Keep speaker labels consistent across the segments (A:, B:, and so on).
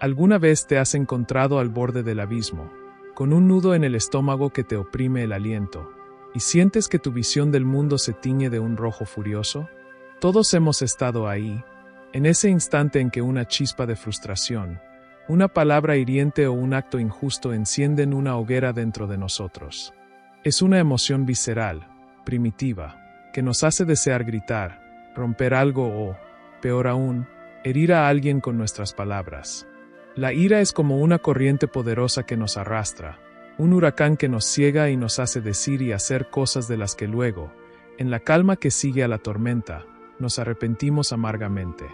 A: ¿Alguna vez te has encontrado al borde del abismo, con un nudo en el estómago que te oprime el aliento, y sientes que tu visión del mundo se tiñe de un rojo furioso? Todos hemos estado ahí, en ese instante en que una chispa de frustración, una palabra hiriente o un acto injusto encienden una hoguera dentro de nosotros. Es una emoción visceral, primitiva, que nos hace desear gritar, romper algo o, peor aún, herir a alguien con nuestras palabras. La ira es como una corriente poderosa que nos arrastra, un huracán que nos ciega y nos hace decir y hacer cosas de las que luego, en la calma que sigue a la tormenta, nos arrepentimos amargamente.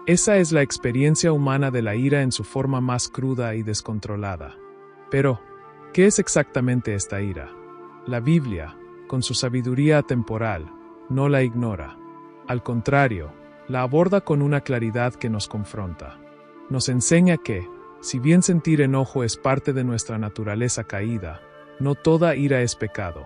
A: Esa es la experiencia humana de la ira en su forma más cruda y descontrolada. Pero, ¿qué es exactamente esta ira? La Biblia, con su sabiduría atemporal, no la ignora. Al contrario, la aborda con una claridad que nos confronta. Nos enseña que, si bien sentir enojo es parte de nuestra naturaleza caída, no toda ira es pecado.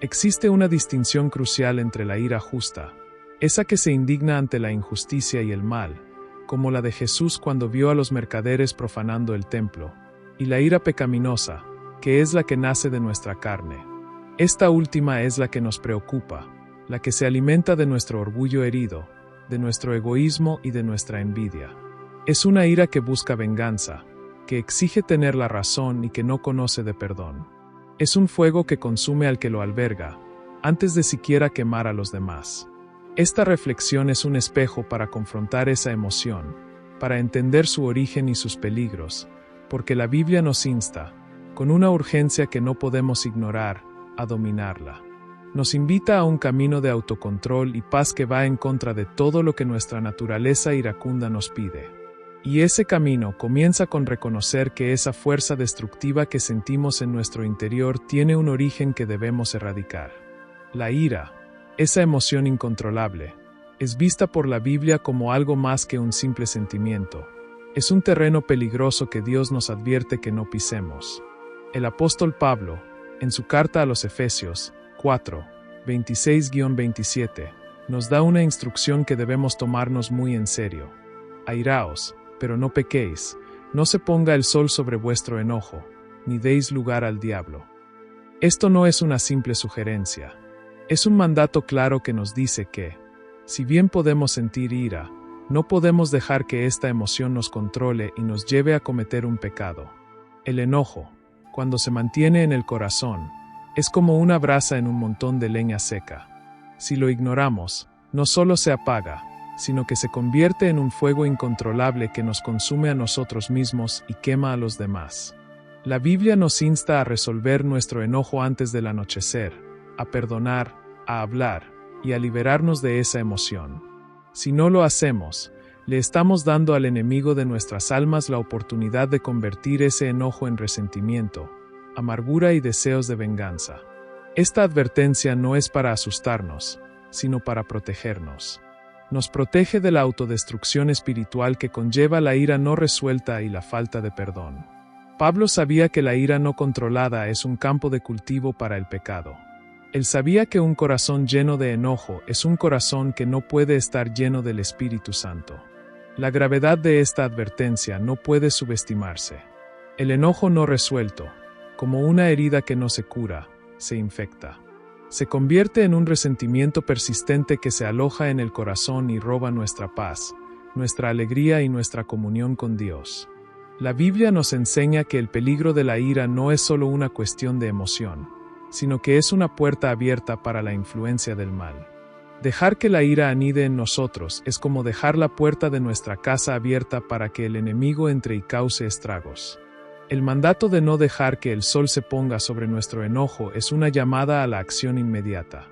A: Existe una distinción crucial entre la ira justa, esa que se indigna ante la injusticia y el mal, como la de Jesús cuando vio a los mercaderes profanando el templo, y la ira pecaminosa, que es la que nace de nuestra carne. Esta última es la que nos preocupa, la que se alimenta de nuestro orgullo herido, de nuestro egoísmo y de nuestra envidia. Es una ira que busca venganza, que exige tener la razón y que no conoce de perdón. Es un fuego que consume al que lo alberga, antes de siquiera quemar a los demás. Esta reflexión es un espejo para confrontar esa emoción, para entender su origen y sus peligros, porque la Biblia nos insta, con una urgencia que no podemos ignorar, a dominarla. Nos invita a un camino de autocontrol y paz que va en contra de todo lo que nuestra naturaleza iracunda nos pide. Y ese camino comienza con reconocer que esa fuerza destructiva que sentimos en nuestro interior tiene un origen que debemos erradicar. La ira, esa emoción incontrolable, es vista por la Biblia como algo más que un simple sentimiento. Es un terreno peligroso que Dios nos advierte que no pisemos. El apóstol Pablo, en su carta a los Efesios 4, 26-27, nos da una instrucción que debemos tomarnos muy en serio. Airaos, pero no pequéis, no se ponga el sol sobre vuestro enojo, ni deis lugar al diablo. Esto no es una simple sugerencia. Es un mandato claro que nos dice que, si bien podemos sentir ira, no podemos dejar que esta emoción nos controle y nos lleve a cometer un pecado. El enojo, cuando se mantiene en el corazón, es como una brasa en un montón de leña seca. Si lo ignoramos, no solo se apaga, sino que se convierte en un fuego incontrolable que nos consume a nosotros mismos y quema a los demás. La Biblia nos insta a resolver nuestro enojo antes del anochecer, a perdonar, a hablar y a liberarnos de esa emoción. Si no lo hacemos, le estamos dando al enemigo de nuestras almas la oportunidad de convertir ese enojo en resentimiento, amargura y deseos de venganza. Esta advertencia no es para asustarnos, sino para protegernos. Nos protege de la autodestrucción espiritual que conlleva la ira no resuelta y la falta de perdón. Pablo sabía que la ira no controlada es un campo de cultivo para el pecado. Él sabía que un corazón lleno de enojo es un corazón que no puede estar lleno del Espíritu Santo. La gravedad de esta advertencia no puede subestimarse. El enojo no resuelto, como una herida que no se cura, se infecta. Se convierte en un resentimiento persistente que se aloja en el corazón y roba nuestra paz, nuestra alegría y nuestra comunión con Dios. La Biblia nos enseña que el peligro de la ira no es solo una cuestión de emoción, sino que es una puerta abierta para la influencia del mal. Dejar que la ira anide en nosotros es como dejar la puerta de nuestra casa abierta para que el enemigo entre y cause estragos. El mandato de no dejar que el sol se ponga sobre nuestro enojo es una llamada a la acción inmediata.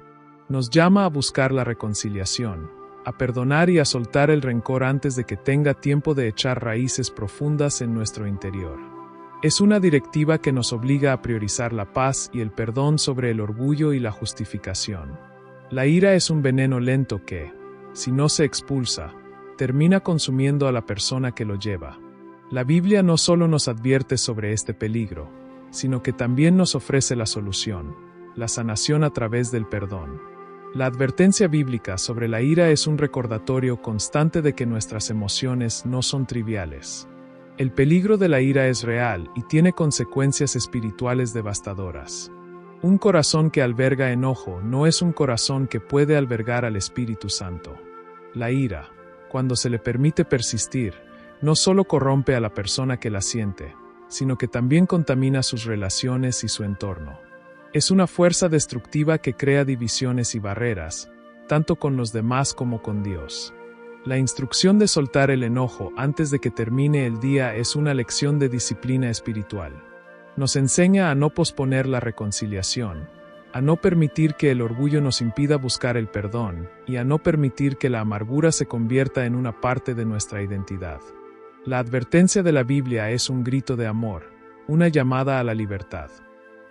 A: Nos llama a buscar la reconciliación, a perdonar y a soltar el rencor antes de que tenga tiempo de echar raíces profundas en nuestro interior. Es una directiva que nos obliga a priorizar la paz y el perdón sobre el orgullo y la justificación. La ira es un veneno lento que, si no se expulsa, termina consumiendo a la persona que lo lleva. La Biblia no solo nos advierte sobre este peligro, sino que también nos ofrece la solución, la sanación a través del perdón. La advertencia bíblica sobre la ira es un recordatorio constante de que nuestras emociones no son triviales. El peligro de la ira es real y tiene consecuencias espirituales devastadoras. Un corazón que alberga enojo no es un corazón que puede albergar al Espíritu Santo. La ira, cuando se le permite persistir, no solo corrompe a la persona que la siente, sino que también contamina sus relaciones y su entorno. Es una fuerza destructiva que crea divisiones y barreras, tanto con los demás como con Dios. La instrucción de soltar el enojo antes de que termine el día es una lección de disciplina espiritual. Nos enseña a no posponer la reconciliación, a no permitir que el orgullo nos impida buscar el perdón y a no permitir que la amargura se convierta en una parte de nuestra identidad. La advertencia de la Biblia es un grito de amor, una llamada a la libertad.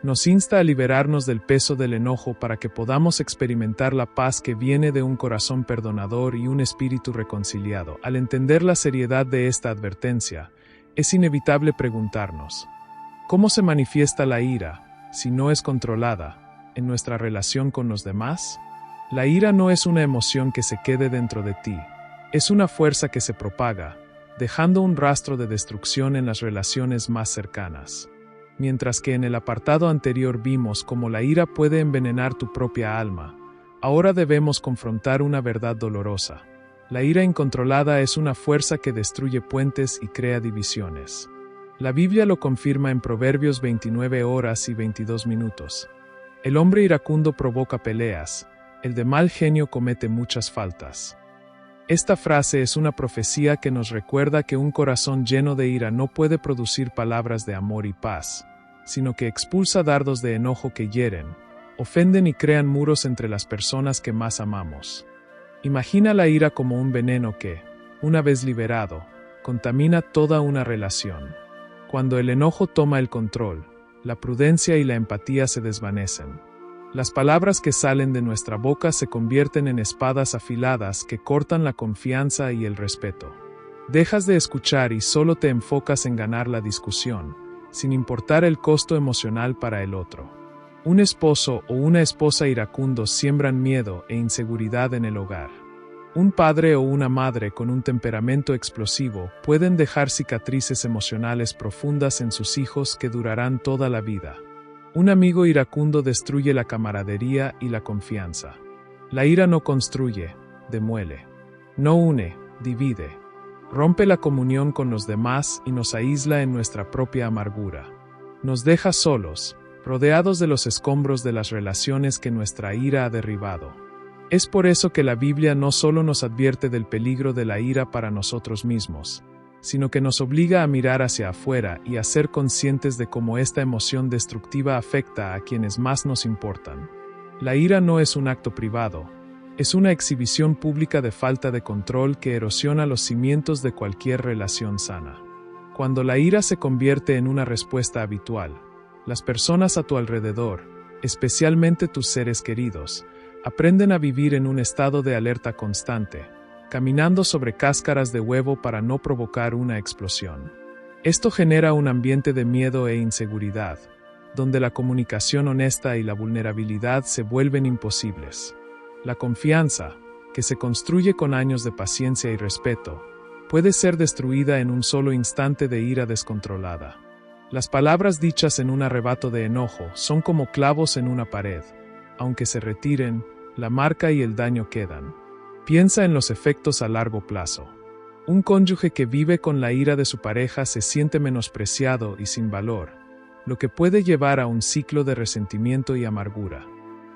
A: Nos insta a liberarnos del peso del enojo para que podamos experimentar la paz que viene de un corazón perdonador y un espíritu reconciliado. Al entender la seriedad de esta advertencia, es inevitable preguntarnos: ¿cómo se manifiesta la ira, si no es controlada, en nuestra relación con los demás? La ira no es una emoción que se quede dentro de ti, es una fuerza que se propaga, dejando un rastro de destrucción en las relaciones más cercanas. Mientras que en el apartado anterior vimos cómo la ira puede envenenar tu propia alma, ahora debemos confrontar una verdad dolorosa. La ira incontrolada es una fuerza que destruye puentes y crea divisiones. La Biblia lo confirma en Proverbios 29 horas y 22 minutos. El hombre iracundo provoca peleas, el de mal genio comete muchas faltas. Esta frase es una profecía que nos recuerda que un corazón lleno de ira no puede producir palabras de amor y paz, sino que expulsa dardos de enojo que hieren, ofenden y crean muros entre las personas que más amamos. Imagina la ira como un veneno que, una vez liberado, contamina toda una relación. Cuando el enojo toma el control, la prudencia y la empatía se desvanecen. Las palabras que salen de nuestra boca se convierten en espadas afiladas que cortan la confianza y el respeto. Dejas de escuchar y solo te enfocas en ganar la discusión, sin importar el costo emocional para el otro. Un esposo o una esposa iracundos siembran miedo e inseguridad en el hogar. Un padre o una madre con un temperamento explosivo pueden dejar cicatrices emocionales profundas en sus hijos que durarán toda la vida. Un amigo iracundo destruye la camaradería y la confianza. La ira no construye, demuele. No une, divide. Rompe la comunión con los demás y nos aísla en nuestra propia amargura. Nos deja solos, rodeados de los escombros de las relaciones que nuestra ira ha derribado. Es por eso que la Biblia no solo nos advierte del peligro de la ira para nosotros mismos, sino que nos obliga a mirar hacia afuera y a ser conscientes de cómo esta emoción destructiva afecta a quienes más nos importan. La ira no es un acto privado, es una exhibición pública de falta de control que erosiona los cimientos de cualquier relación sana. Cuando la ira se convierte en una respuesta habitual, las personas a tu alrededor, especialmente tus seres queridos, aprenden a vivir en un estado de alerta constante, caminando sobre cáscaras de huevo para no provocar una explosión. Esto genera un ambiente de miedo e inseguridad, donde la comunicación honesta y la vulnerabilidad se vuelven imposibles. La confianza, que se construye con años de paciencia y respeto, puede ser destruida en un solo instante de ira descontrolada. Las palabras dichas en un arrebato de enojo son como clavos en una pared. Aunque se retiren, la marca y el daño quedan. Piensa en los efectos a largo plazo. Un cónyuge que vive con la ira de su pareja se siente menospreciado y sin valor, lo que puede llevar a un ciclo de resentimiento y amargura.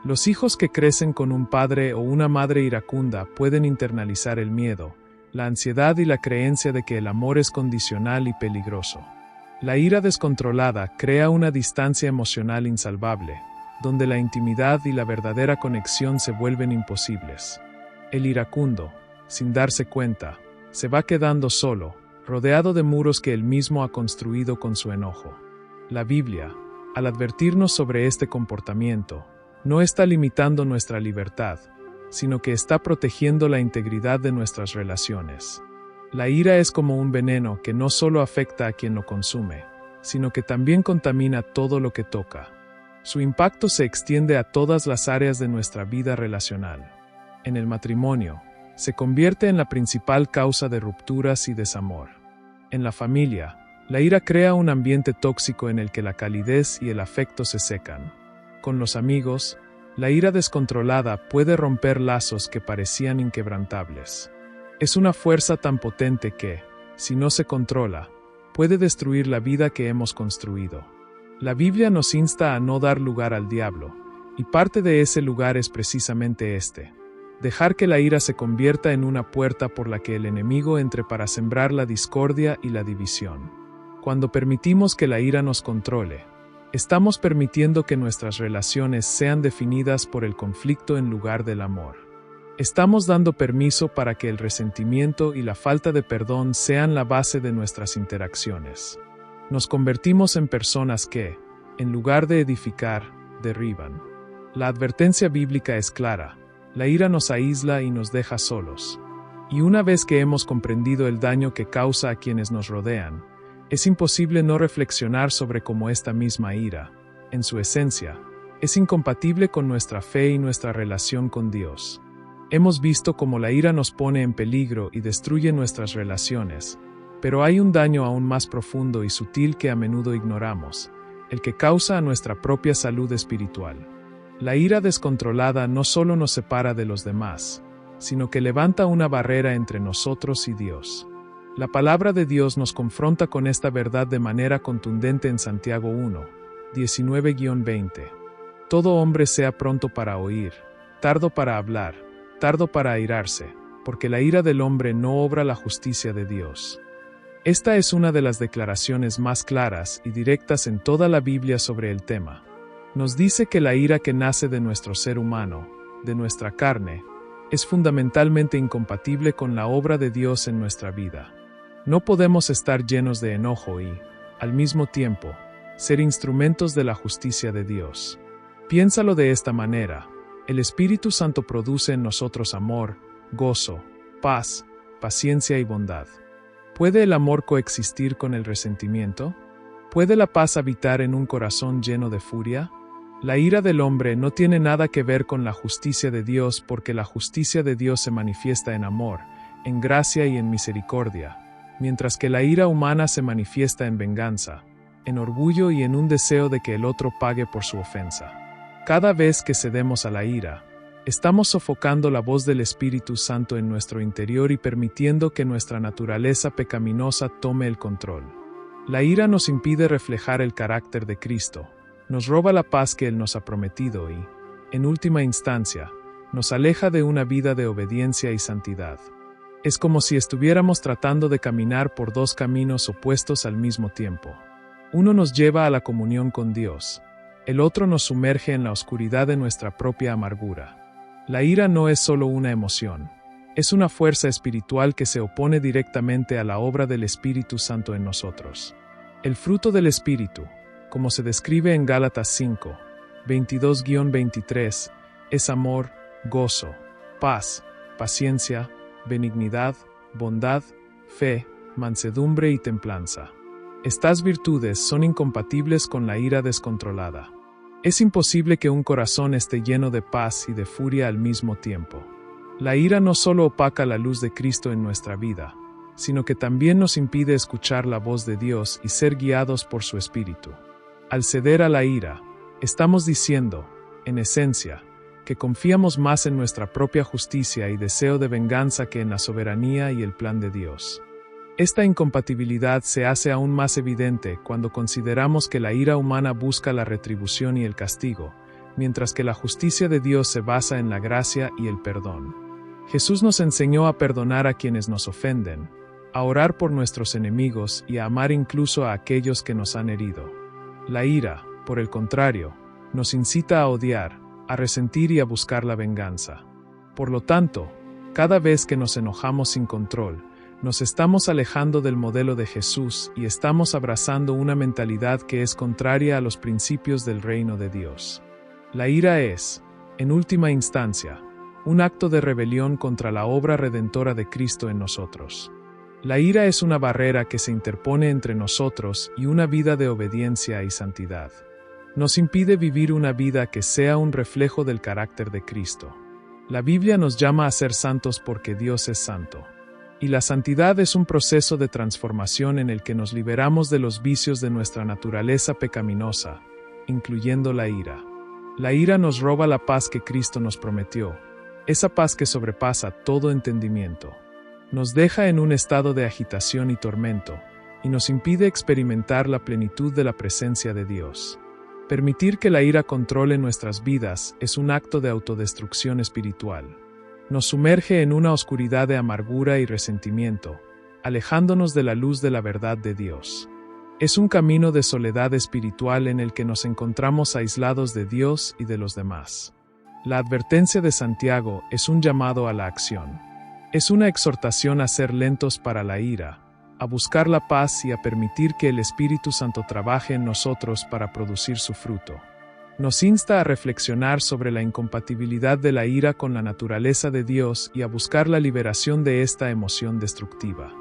A: Los hijos que crecen con un padre o una madre iracunda pueden internalizar el miedo, la ansiedad y la creencia de que el amor es condicional y peligroso. La ira descontrolada crea una distancia emocional insalvable, donde la intimidad y la verdadera conexión se vuelven imposibles. El iracundo, sin darse cuenta, se va quedando solo, rodeado de muros que él mismo ha construido con su enojo. La Biblia, al advertirnos sobre este comportamiento, no está limitando nuestra libertad, sino que está protegiendo la integridad de nuestras relaciones. La ira es como un veneno que no solo afecta a quien lo consume, sino que también contamina todo lo que toca. Su impacto se extiende a todas las áreas de nuestra vida relacional. En el matrimonio, se convierte en la principal causa de rupturas y desamor. En la familia, La ira crea un ambiente tóxico en el que la calidez y el afecto se secan. Con los amigos, la ira descontrolada puede romper lazos que parecían inquebrantables. Es una fuerza tan potente que, si no se controla, puede destruir la vida que hemos construido. La Biblia nos insta a no dar lugar al diablo, y parte de ese lugar es precisamente este: dejar que la ira se convierta en una puerta por la que el enemigo entre para sembrar la discordia y la división. Cuando permitimos que la ira nos controle, estamos permitiendo que nuestras relaciones sean definidas por el conflicto en lugar del amor. Estamos dando permiso para que el resentimiento y la falta de perdón sean la base de nuestras interacciones. Nos convertimos en personas que, en lugar de edificar, derriban. La advertencia bíblica es clara: la ira nos aísla y nos deja solos. Y una vez que hemos comprendido el daño que causa a quienes nos rodean, es imposible no reflexionar sobre cómo esta misma ira, en su esencia, es incompatible con nuestra fe y nuestra relación con Dios. Hemos visto cómo la ira nos pone en peligro y destruye nuestras relaciones, pero hay un daño aún más profundo y sutil que a menudo ignoramos, el que causa a nuestra propia salud espiritual. La ira descontrolada no solo nos separa de los demás, sino que levanta una barrera entre nosotros y Dios. La palabra de Dios nos confronta con esta verdad de manera contundente en Santiago 1, 19-20. Todo hombre sea pronto para oír, tardo para hablar, tardo para airarse, porque la ira del hombre no obra la justicia de Dios. Esta es una de las declaraciones más claras y directas en toda la Biblia sobre el tema. Nos dice que la ira que nace de nuestro ser humano, de nuestra carne, es fundamentalmente incompatible con la obra de Dios en nuestra vida. No podemos estar llenos de enojo y, al mismo tiempo, ser instrumentos de la justicia de Dios. Piénsalo de esta manera: el Espíritu Santo produce en nosotros amor, gozo, paz, paciencia y bondad. ¿Puede el amor coexistir con el resentimiento? ¿Puede la paz habitar en un corazón lleno de furia? La ira del hombre no tiene nada que ver con la justicia de Dios, porque la justicia de Dios se manifiesta en amor, en gracia y en misericordia, mientras que la ira humana se manifiesta en venganza, en orgullo y en un deseo de que el otro pague por su ofensa. Cada vez que cedemos a la ira, estamos sofocando la voz del Espíritu Santo en nuestro interior y permitiendo que nuestra naturaleza pecaminosa tome el control. La ira nos impide reflejar el carácter de Cristo, nos roba la paz que Él nos ha prometido y, en última instancia, nos aleja de una vida de obediencia y santidad. Es como si estuviéramos tratando de caminar por dos caminos opuestos al mismo tiempo. Uno nos lleva a la comunión con Dios, el otro nos sumerge en la oscuridad de nuestra propia amargura. La ira no es solo una emoción, es una fuerza espiritual que se opone directamente a la obra del Espíritu Santo en nosotros. El fruto del Espíritu, como se describe en Gálatas 5, 22-23, es amor, gozo, paz, paciencia, benignidad, bondad, fe, mansedumbre y templanza. Estas virtudes son incompatibles con la ira descontrolada. Es imposible que un corazón esté lleno de paz y de furia al mismo tiempo. La ira no solo opaca la luz de Cristo en nuestra vida, sino que también nos impide escuchar la voz de Dios y ser guiados por su Espíritu. Al ceder a la ira, estamos diciendo, en esencia, que confiamos más en nuestra propia justicia y deseo de venganza que en la soberanía y el plan de Dios. Esta incompatibilidad se hace aún más evidente cuando consideramos que la ira humana busca la retribución y el castigo, mientras que la justicia de Dios se basa en la gracia y el perdón. Jesús nos enseñó a perdonar a quienes nos ofenden, a orar por nuestros enemigos y a amar incluso a aquellos que nos han herido. La ira, por el contrario, nos incita a odiar, a resentir y a buscar la venganza. Por lo tanto, cada vez que nos enojamos sin control, nos estamos alejando del modelo de Jesús y estamos abrazando una mentalidad que es contraria a los principios del reino de Dios. La ira es, en última instancia, un acto de rebelión contra la obra redentora de Cristo en nosotros. La ira es una barrera que se interpone entre nosotros y una vida de obediencia y santidad. Nos impide vivir una vida que sea un reflejo del carácter de Cristo. La Biblia nos llama a ser santos porque Dios es santo. Y la santidad es un proceso de transformación en el que nos liberamos de los vicios de nuestra naturaleza pecaminosa, incluyendo la ira. La ira nos roba la paz que Cristo nos prometió, esa paz que sobrepasa todo entendimiento. Nos deja en un estado de agitación y tormento, y nos impide experimentar la plenitud de la presencia de Dios. Permitir que la ira controle nuestras vidas es un acto de autodestrucción espiritual. Nos sumerge en una oscuridad de amargura y resentimiento, alejándonos de la luz de la verdad de Dios. Es un camino de soledad espiritual en el que nos encontramos aislados de Dios y de los demás. La advertencia de Santiago es un llamado a la acción. Es una exhortación a ser lentos para la ira, a buscar la paz y a permitir que el Espíritu Santo trabaje en nosotros para producir su fruto. Nos insta a reflexionar sobre la incompatibilidad de la ira con la naturaleza de Dios y a buscar la liberación de esta emoción destructiva.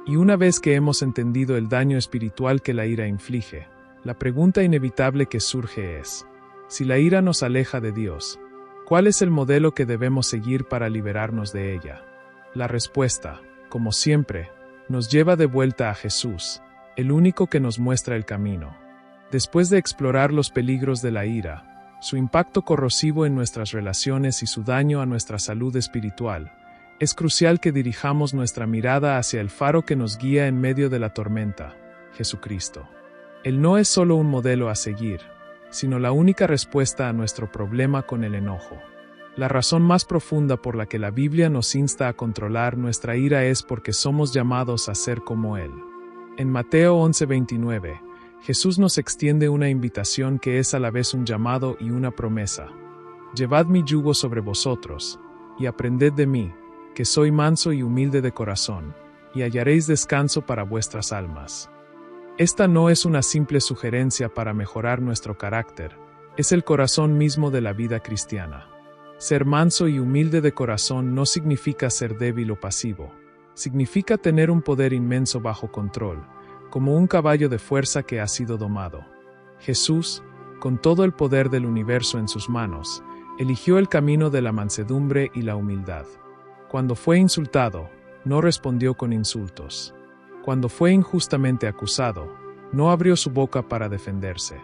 A: Y una vez que hemos entendido el daño espiritual que la ira inflige, la pregunta inevitable que surge es: si la ira nos aleja de Dios, ¿cuál es el modelo que debemos seguir para liberarnos de ella? La respuesta, como siempre, nos lleva de vuelta a Jesús, el único que nos muestra el camino. Después de explorar los peligros de la ira, su impacto corrosivo en nuestras relaciones y su daño a nuestra salud espiritual, es crucial que dirijamos nuestra mirada hacia el faro que nos guía en medio de la tormenta, Jesucristo. Él no es solo un modelo a seguir, sino la única respuesta a nuestro problema con el enojo. La razón más profunda por la que la Biblia nos insta a controlar nuestra ira es porque somos llamados a ser como Él. En Mateo 11:29, Jesús nos extiende una invitación que es a la vez un llamado y una promesa. Llevad mi yugo sobre vosotros, y aprended de mí, que soy manso y humilde de corazón, y hallaréis descanso para vuestras almas. Esta no es una simple sugerencia para mejorar nuestro carácter, es el corazón mismo de la vida cristiana. Ser manso y humilde de corazón no significa ser débil o pasivo, significa tener un poder inmenso bajo control, como un caballo de fuerza que ha sido domado. Jesús, con todo el poder del universo en sus manos, eligió el camino de la mansedumbre y la humildad. Cuando fue insultado, no respondió con insultos. Cuando fue injustamente acusado, no abrió su boca para defenderse.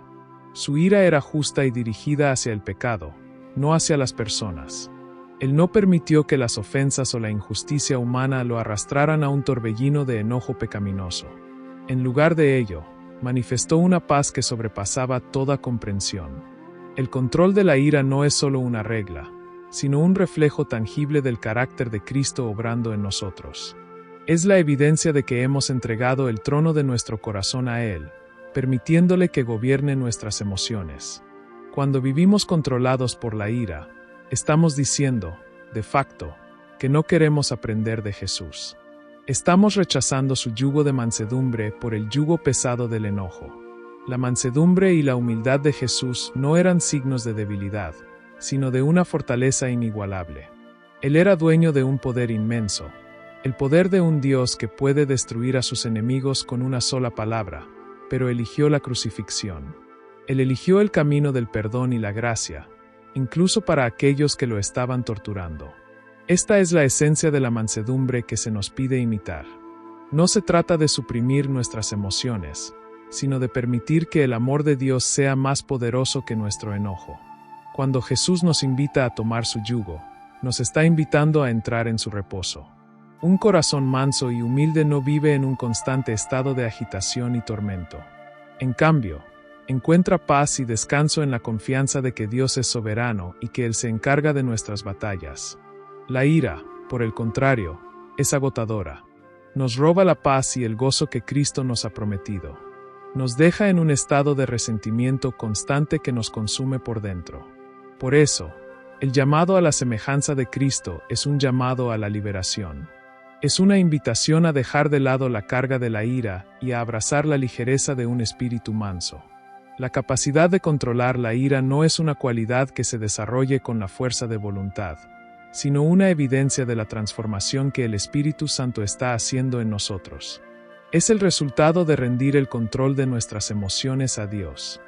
A: Su ira era justa y dirigida hacia el pecado, no hacia las personas. Él no permitió que las ofensas o la injusticia humana lo arrastraran a un torbellino de enojo pecaminoso. En lugar de ello, manifestó una paz que sobrepasaba toda comprensión. El control de la ira no es solo una regla, sino un reflejo tangible del carácter de Cristo obrando en nosotros. Es la evidencia de que hemos entregado el trono de nuestro corazón a Él, permitiéndole que gobierne nuestras emociones. Cuando vivimos controlados por la ira, estamos diciendo, de facto, que no queremos aprender de Jesús. Estamos rechazando su yugo de mansedumbre por el yugo pesado del enojo. La mansedumbre y la humildad de Jesús no eran signos de debilidad, sino de una fortaleza inigualable. Él era dueño de un poder inmenso, el poder de un Dios que puede destruir a sus enemigos con una sola palabra, pero eligió la crucifixión. Él eligió el camino del perdón y la gracia, incluso para aquellos que lo estaban torturando. Esta es la esencia de la mansedumbre que se nos pide imitar. No se trata de suprimir nuestras emociones, sino de permitir que el amor de Dios sea más poderoso que nuestro enojo. Cuando Jesús nos invita a tomar su yugo, nos está invitando a entrar en su reposo. Un corazón manso y humilde no vive en un constante estado de agitación y tormento. En cambio, encuentra paz y descanso en la confianza de que Dios es soberano y que Él se encarga de nuestras batallas. La ira, por el contrario, es agotadora. Nos roba la paz y el gozo que Cristo nos ha prometido. Nos deja en un estado de resentimiento constante que nos consume por dentro. Por eso, el llamado a la semejanza de Cristo es un llamado a la liberación. Es una invitación a dejar de lado la carga de la ira y a abrazar la ligereza de un espíritu manso. La capacidad de controlar la ira no es una cualidad que se desarrolle con la fuerza de voluntad, sino una evidencia de la transformación que el Espíritu Santo está haciendo en nosotros. Es el resultado de rendir el control de nuestras emociones a Dios.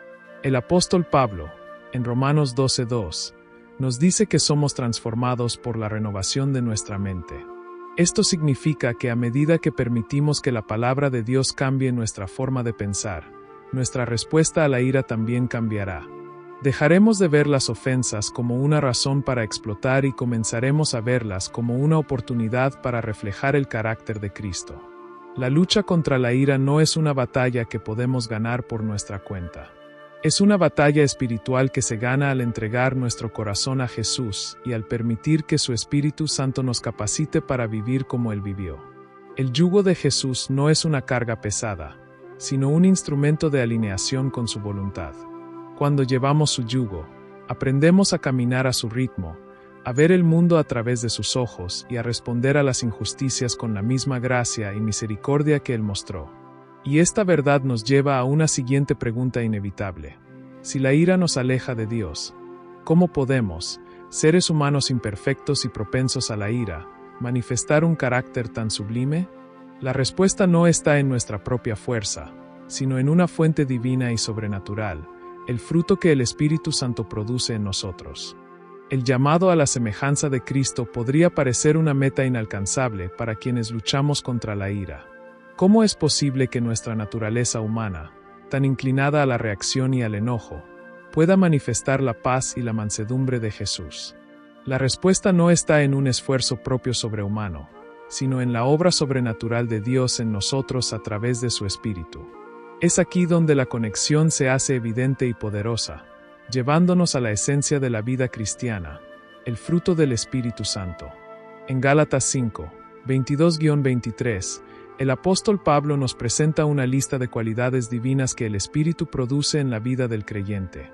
A: El apóstol Pablo, en Romanos 12:2, nos dice que somos transformados por la renovación de nuestra mente. Esto significa que a medida que permitimos que la palabra de Dios cambie nuestra forma de pensar, nuestra respuesta a la ira también cambiará. Dejaremos de ver las ofensas como una razón para explotar y comenzaremos a verlas como una oportunidad para reflejar el carácter de Cristo. La lucha contra la ira no es una batalla que podemos ganar por nuestra cuenta. Es una batalla espiritual que se gana al entregar nuestro corazón a Jesús y al permitir que su Espíritu Santo nos capacite para vivir como Él vivió. El yugo de Jesús no es una carga pesada, sino un instrumento de alineación con su voluntad. Cuando llevamos su yugo, aprendemos a caminar a su ritmo, a ver el mundo a través de sus ojos y a responder a las injusticias con la misma gracia y misericordia que Él mostró. Y esta verdad nos lleva a una siguiente pregunta inevitable. Si la ira nos aleja de Dios, ¿cómo podemos, seres humanos imperfectos y propensos a la ira, manifestar un carácter tan sublime? La respuesta no está en nuestra propia fuerza, sino en una fuente divina y sobrenatural, el fruto que el Espíritu Santo produce en nosotros. El llamado a la semejanza de Cristo podría parecer una meta inalcanzable para quienes luchamos contra la ira. ¿Cómo es posible que nuestra naturaleza humana, tan inclinada a la reacción y al enojo, pueda manifestar la paz y la mansedumbre de Jesús? La respuesta no está en un esfuerzo propio sobrehumano, sino en la obra sobrenatural de Dios en nosotros a través de su Espíritu. Es aquí donde la conexión se hace evidente y poderosa, llevándonos a la esencia de la vida cristiana, el fruto del Espíritu Santo. En Gálatas 5, 22-23, el apóstol Pablo nos presenta una lista de cualidades divinas que el Espíritu produce en la vida del creyente.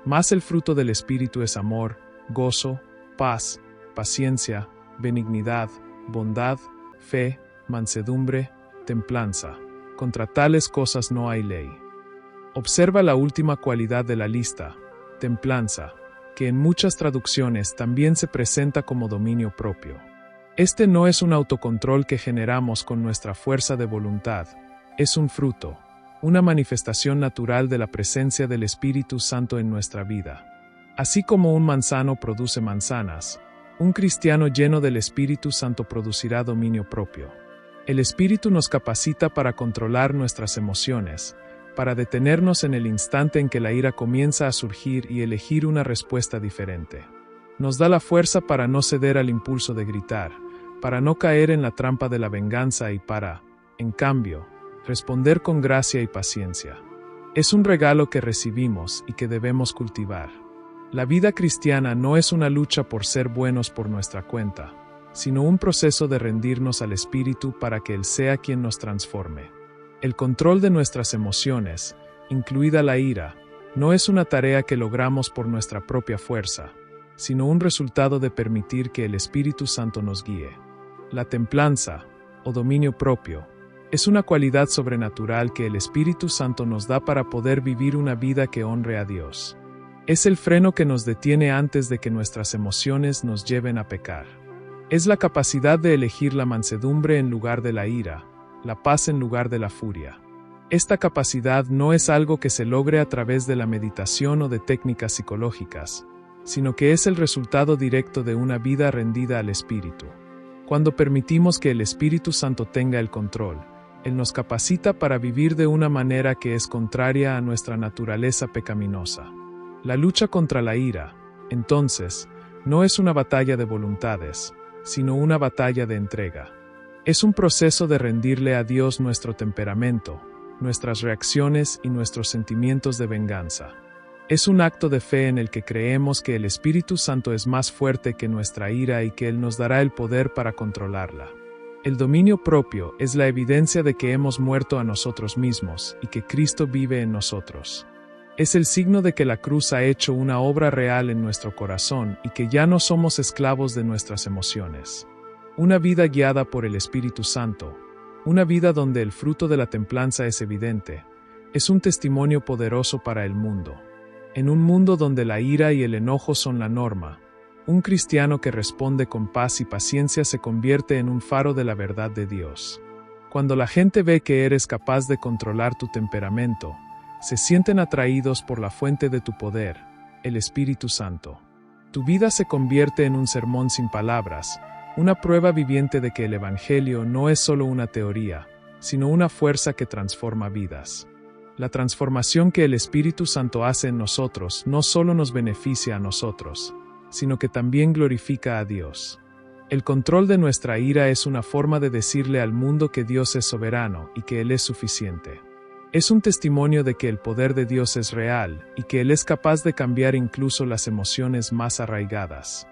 A: Mas el fruto del Espíritu es amor, gozo, paz, paciencia, benignidad, bondad, fe, mansedumbre, templanza. Contra tales cosas no hay ley. Observa la última cualidad de la lista, templanza, que en muchas traducciones también se presenta como dominio propio. Este no es un autocontrol que generamos con nuestra fuerza de voluntad, es un fruto, una manifestación natural de la presencia del Espíritu Santo en nuestra vida. Así como un manzano produce manzanas, un cristiano lleno del Espíritu Santo producirá dominio propio. El Espíritu nos capacita para controlar nuestras emociones, para detenernos en el instante en que la ira comienza a surgir y elegir una respuesta diferente. Nos da la fuerza para no ceder al impulso de gritar, para no caer en la trampa de la venganza y para, en cambio, responder con gracia y paciencia. Es un regalo que recibimos y que debemos cultivar. La vida cristiana no es una lucha por ser buenos por nuestra cuenta, sino un proceso de rendirnos al Espíritu para que Él sea quien nos transforme. El control de nuestras emociones, incluida la ira, no es una tarea que logramos por nuestra propia fuerza, sino un resultado de permitir que el Espíritu Santo nos guíe. La templanza, o dominio propio, es una cualidad sobrenatural que el Espíritu Santo nos da para poder vivir una vida que honre a Dios. Es el freno que nos detiene antes de que nuestras emociones nos lleven a pecar. Es la capacidad de elegir la mansedumbre en lugar de la ira, la paz en lugar de la furia. Esta capacidad no es algo que se logre a través de la meditación o de técnicas psicológicas, sino que es el resultado directo de una vida rendida al Espíritu. Cuando permitimos que el Espíritu Santo tenga el control, Él nos capacita para vivir de una manera que es contraria a nuestra naturaleza pecaminosa. La lucha contra la ira, entonces, no es una batalla de voluntades, sino una batalla de entrega. Es un proceso de rendirle a Dios nuestro temperamento, nuestras reacciones y nuestros sentimientos de venganza. Es un acto de fe en el que creemos que el Espíritu Santo es más fuerte que nuestra ira y que Él nos dará el poder para controlarla. El dominio propio es la evidencia de que hemos muerto a nosotros mismos y que Cristo vive en nosotros. Es el signo de que la cruz ha hecho una obra real en nuestro corazón y que ya no somos esclavos de nuestras emociones. Una vida guiada por el Espíritu Santo, una vida donde el fruto de la templanza es evidente, es un testimonio poderoso para el mundo. En un mundo donde la ira y el enojo son la norma, un cristiano que responde con paz y paciencia se convierte en un faro de la verdad de Dios. Cuando la gente ve que eres capaz de controlar tu temperamento, se sienten atraídos por la fuente de tu poder, el Espíritu Santo. Tu vida se convierte en un sermón sin palabras, una prueba viviente de que el Evangelio no es solo una teoría, sino una fuerza que transforma vidas. La transformación que el Espíritu Santo hace en nosotros no solo nos beneficia a nosotros, sino que también glorifica a Dios. El control de nuestra ira es una forma de decirle al mundo que Dios es soberano y que Él es suficiente. Es un testimonio de que el poder de Dios es real y que Él es capaz de cambiar incluso las emociones más arraigadas.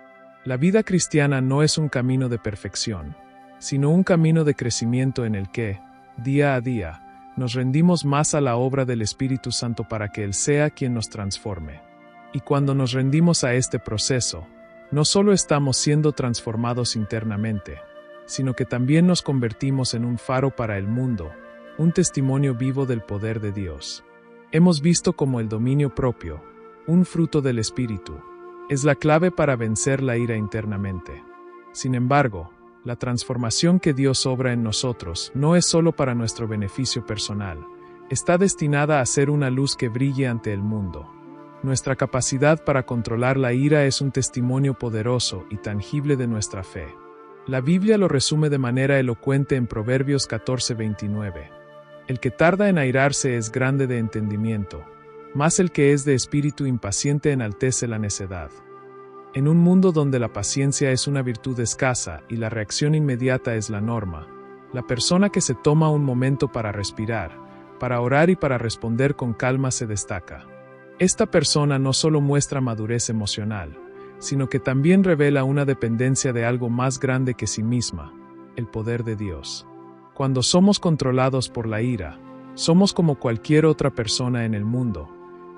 A: La vida cristiana no es un camino de perfección, sino un camino de crecimiento en el que, día a día, nos rendimos más a la obra del Espíritu Santo para que Él sea quien nos transforme. Y cuando nos rendimos a este proceso, no solo estamos siendo transformados internamente, sino que también nos convertimos en un faro para el mundo, un testimonio vivo del poder de Dios. Hemos visto cómo el dominio propio, un fruto del Espíritu, es la clave para vencer la ira internamente. Sin embargo, la transformación que Dios obra en nosotros no es solo para nuestro beneficio personal, está destinada a ser una luz que brille ante el mundo. Nuestra capacidad para controlar la ira es un testimonio poderoso y tangible de nuestra fe. La Biblia lo resume de manera elocuente en Proverbios 14:29. El que tarda en airarse es grande de entendimiento, mas el que es de espíritu impaciente enaltece la necedad. En un mundo donde la paciencia es una virtud escasa y la reacción inmediata es la norma, la persona que se toma un momento para respirar, para orar y para responder con calma se destaca. Esta persona no solo muestra madurez emocional, sino que también revela una dependencia de algo más grande que sí misma, el poder de Dios. Cuando somos controlados por la ira, somos como cualquier otra persona en el mundo,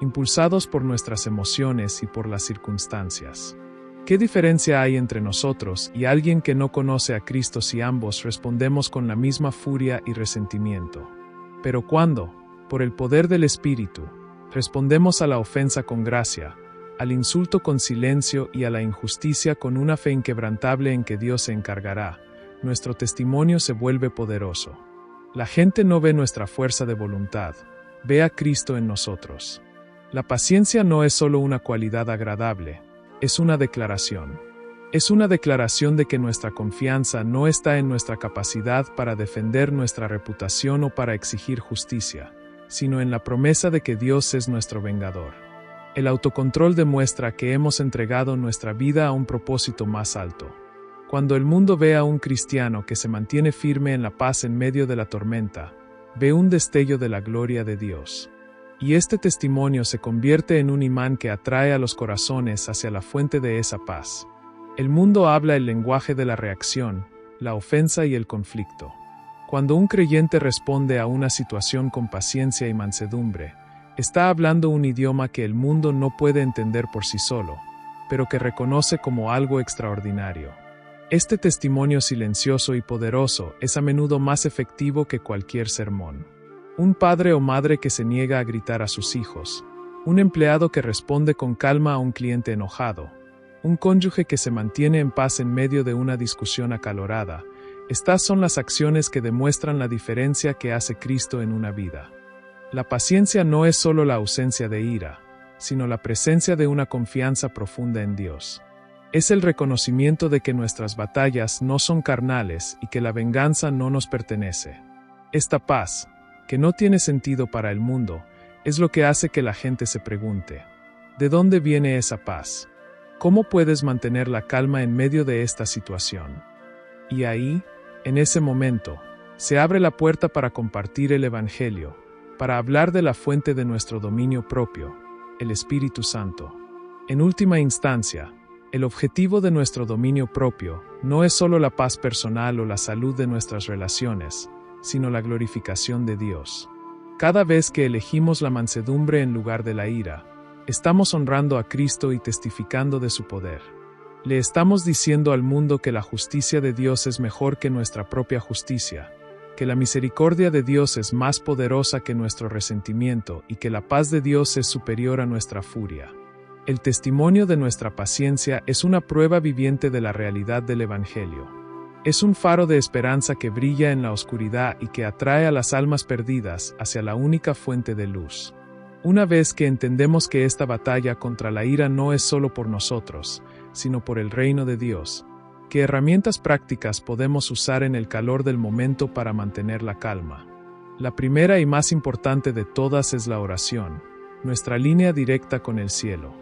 A: impulsados por nuestras emociones y por las circunstancias. ¿Qué diferencia hay entre nosotros y alguien que no conoce a Cristo si ambos respondemos con la misma furia y resentimiento? Pero cuando, por el poder del Espíritu, respondemos a la ofensa con gracia, al insulto con silencio y a la injusticia con una fe inquebrantable en que Dios se encargará, nuestro testimonio se vuelve poderoso. La gente no ve nuestra fuerza de voluntad, ve a Cristo en nosotros. La paciencia no es solo una cualidad agradable, es una declaración. Es una declaración de que nuestra confianza no está en nuestra capacidad para defender nuestra reputación o para exigir justicia, sino en la promesa de que Dios es nuestro vengador. El autocontrol demuestra que hemos entregado nuestra vida a un propósito más alto. Cuando el mundo ve a un cristiano que se mantiene firme en la paz en medio de la tormenta, ve un destello de la gloria de Dios. Y este testimonio se convierte en un imán que atrae a los corazones hacia la fuente de esa paz. El mundo habla el lenguaje de la reacción, la ofensa y el conflicto. Cuando un creyente responde a una situación con paciencia y mansedumbre, está hablando un idioma que el mundo no puede entender por sí solo, pero que reconoce como algo extraordinario. Este testimonio silencioso y poderoso es a menudo más efectivo que cualquier sermón. Un padre o madre que se niega a gritar a sus hijos, un empleado que responde con calma a un cliente enojado, un cónyuge que se mantiene en paz en medio de una discusión acalorada. Estas son las acciones que demuestran la diferencia que hace Cristo en una vida. La paciencia no es solo la ausencia de ira, sino la presencia de una confianza profunda en Dios. Es el reconocimiento de que nuestras batallas no son carnales y que la venganza no nos pertenece. Esta paz, que no tiene sentido para el mundo, es lo que hace que la gente se pregunte, ¿de dónde viene esa paz? ¿Cómo puedes mantener la calma en medio de esta situación? Y ahí, en ese momento, se abre la puerta para compartir el Evangelio, para hablar de la fuente de nuestro dominio propio, el Espíritu Santo. En última instancia, el objetivo de nuestro dominio propio no es solo la paz personal o la salud de nuestras relaciones, sino la glorificación de Dios. Cada vez que elegimos la mansedumbre en lugar de la ira, estamos honrando a Cristo y testificando de su poder. Le estamos diciendo al mundo que la justicia de Dios es mejor que nuestra propia justicia, que la misericordia de Dios es más poderosa que nuestro resentimiento y que la paz de Dios es superior a nuestra furia. El testimonio de nuestra paciencia es una prueba viviente de la realidad del Evangelio. Es un faro de esperanza que brilla en la oscuridad y que atrae a las almas perdidas hacia la única fuente de luz. Una vez que entendemos que esta batalla contra la ira no es solo por nosotros, sino por el reino de Dios, ¿Qué herramientas prácticas podemos usar en el calor del momento para mantener la calma? La primera y más importante de todas es la oración, nuestra línea directa con el cielo.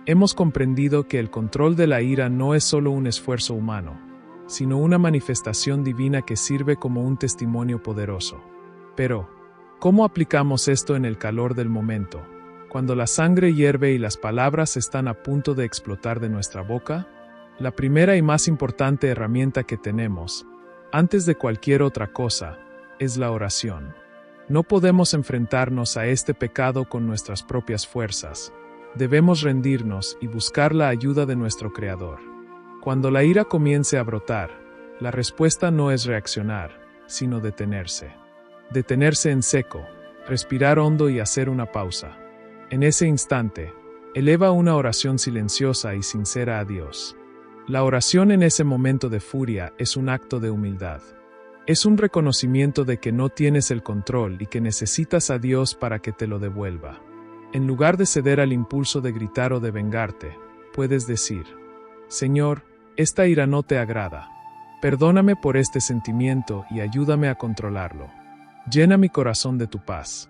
A: Hemos comprendido que el control de la ira no es solo un esfuerzo humano, sino una manifestación divina que sirve como un testimonio poderoso. Pero, ¿cómo aplicamos esto en el calor del momento, cuando la sangre hierve y las palabras están a punto de explotar de nuestra boca? La primera y más importante herramienta que tenemos, antes de cualquier otra cosa, es la oración. No podemos enfrentarnos a este pecado con nuestras propias fuerzas. Debemos rendirnos y buscar la ayuda de nuestro Creador. Cuando la ira comience a brotar, la respuesta no es reaccionar, sino detenerse. Detenerse en seco, respirar hondo y hacer una pausa. En ese instante, eleva una oración silenciosa y sincera a Dios. La oración en ese momento de furia es un acto de humildad. Es un reconocimiento de que no tienes el control y que necesitas a Dios para que te lo devuelva. En lugar de ceder al impulso de gritar o de vengarte, puedes decir: Señor, esta ira no te agrada. Perdóname por este sentimiento y ayúdame a controlarlo. Llena mi corazón de tu paz.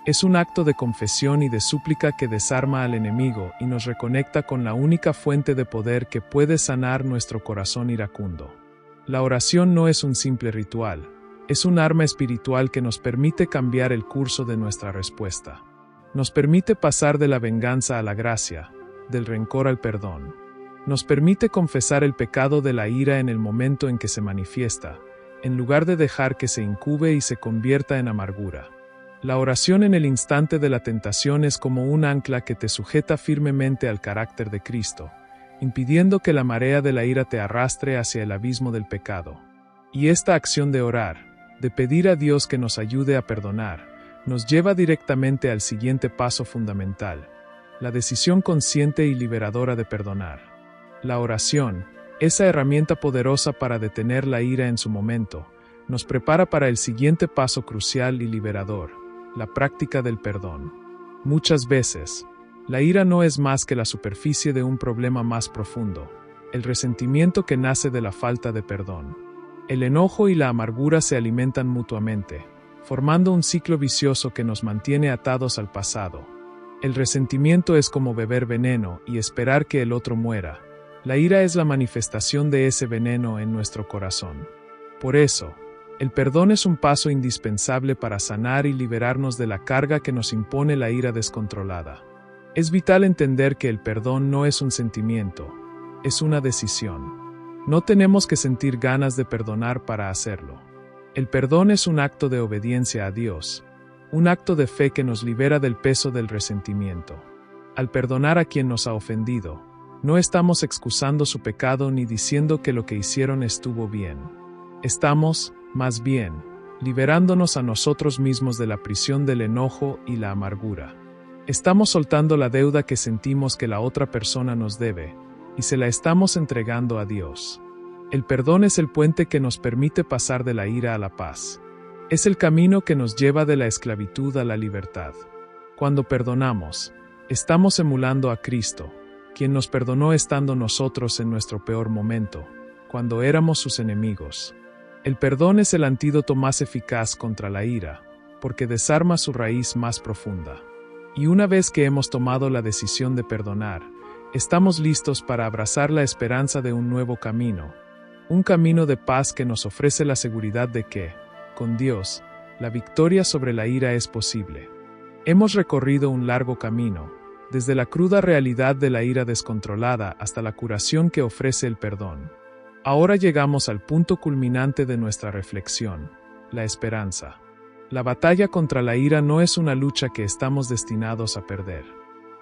A: Es un acto de confesión y de súplica que desarma al enemigo y nos reconecta con la única fuente de poder que puede sanar nuestro corazón iracundo. La oración no es un simple ritual, es un arma espiritual que nos permite cambiar el curso de nuestra respuesta. Nos permite pasar de la venganza a la gracia, del rencor al perdón. Nos permite confesar el pecado de la ira en el momento en que se manifiesta, en lugar de dejar que se incube y se convierta en amargura. La oración en el instante de la tentación es como un ancla que te sujeta firmemente al carácter de Cristo, impidiendo que la marea de la ira te arrastre hacia el abismo del pecado. Y esta acción de orar, de pedir a Dios que nos ayude a perdonar, nos lleva directamente al siguiente paso fundamental: la decisión consciente y liberadora de perdonar. La oración, esa herramienta poderosa para detener la ira en su momento, nos prepara para el siguiente paso crucial y liberador: la práctica del perdón. Muchas veces, la ira no es más que la superficie de un problema más profundo, el resentimiento que nace de la falta de perdón. El enojo y la amargura se alimentan mutuamente, formando un ciclo vicioso que nos mantiene atados al pasado. El resentimiento es como beber veneno y esperar que el otro muera. La ira es la manifestación de ese veneno en nuestro corazón. Por eso, el perdón es un paso indispensable para sanar y liberarnos de la carga que nos impone la ira descontrolada. Es vital entender que el perdón no es un sentimiento, es una decisión. No tenemos que sentir ganas de perdonar para hacerlo. El perdón es un acto de obediencia a Dios, un acto de fe que nos libera del peso del resentimiento. Al perdonar a quien nos ha ofendido, no estamos excusando su pecado ni diciendo que lo que hicieron estuvo bien. Estamos, más bien, liberándonos a nosotros mismos de la prisión del enojo y la amargura. Estamos soltando la deuda que sentimos que la otra persona nos debe, y se la estamos entregando a Dios. El perdón es el puente que nos permite pasar de la ira a la paz. Es el camino que nos lleva de la esclavitud a la libertad. Cuando perdonamos, estamos emulando a Cristo, quien nos perdonó estando nosotros en nuestro peor momento, cuando éramos sus enemigos. El perdón es el antídoto más eficaz contra la ira, porque desarma su raíz más profunda. Y una vez que hemos tomado la decisión de perdonar, estamos listos para abrazar la esperanza de un nuevo camino, un camino de paz que nos ofrece la seguridad de que, con Dios, la victoria sobre la ira es posible. Hemos recorrido un largo camino, desde la cruda realidad de la ira descontrolada hasta la curación que ofrece el perdón. Ahora llegamos al punto culminante de nuestra reflexión, la esperanza. La batalla contra la ira no es una lucha que estamos destinados a perder.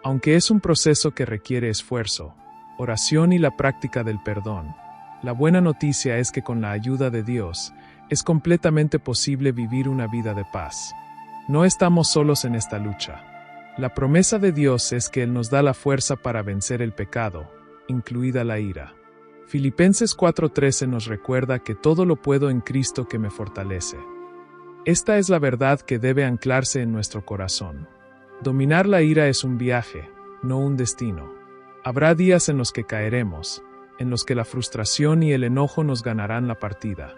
A: Aunque es un proceso que requiere esfuerzo, oración y la práctica del perdón, la buena noticia es que con la ayuda de Dios, es completamente posible vivir una vida de paz. No estamos solos en esta lucha. La promesa de Dios es que Él nos da la fuerza para vencer el pecado, incluida la ira. Filipenses 4:13 nos recuerda que todo lo puedo en Cristo que me fortalece. Esta es la verdad que debe anclarse en nuestro corazón. Dominar la ira es un viaje, no un destino. Habrá días en los que caeremos, en los que la frustración y el enojo nos ganarán la partida.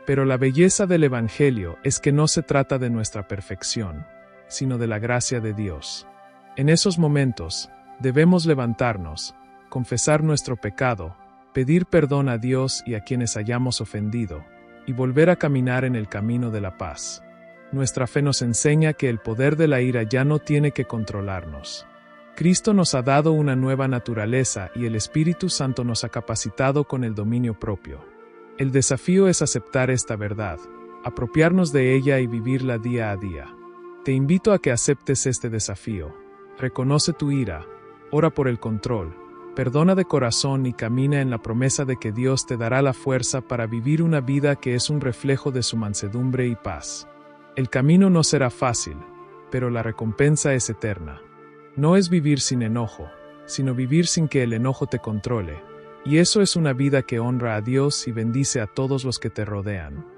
A: Pero la belleza del Evangelio es que no se trata de nuestra perfección, sino de la gracia de Dios. En esos momentos, debemos levantarnos, confesar nuestro pecado, pedir perdón a Dios y a quienes hayamos ofendido, y volver a caminar en el camino de la paz. Nuestra fe nos enseña que el poder de la ira ya no tiene que controlarnos. Cristo nos ha dado una nueva naturaleza y el Espíritu Santo nos ha capacitado con el dominio propio. El desafío es aceptar esta verdad, apropiarnos de ella y vivirla día a día. Te invito a que aceptes este desafío. Reconoce tu ira, ora por el control, perdona de corazón y camina en la promesa de que Dios te dará la fuerza para vivir una vida que es un reflejo de su mansedumbre y paz. El camino no será fácil, pero la recompensa es eterna. No es vivir sin enojo, sino vivir sin que el enojo te controle, y eso es una vida que honra a Dios y bendice a todos los que te rodean.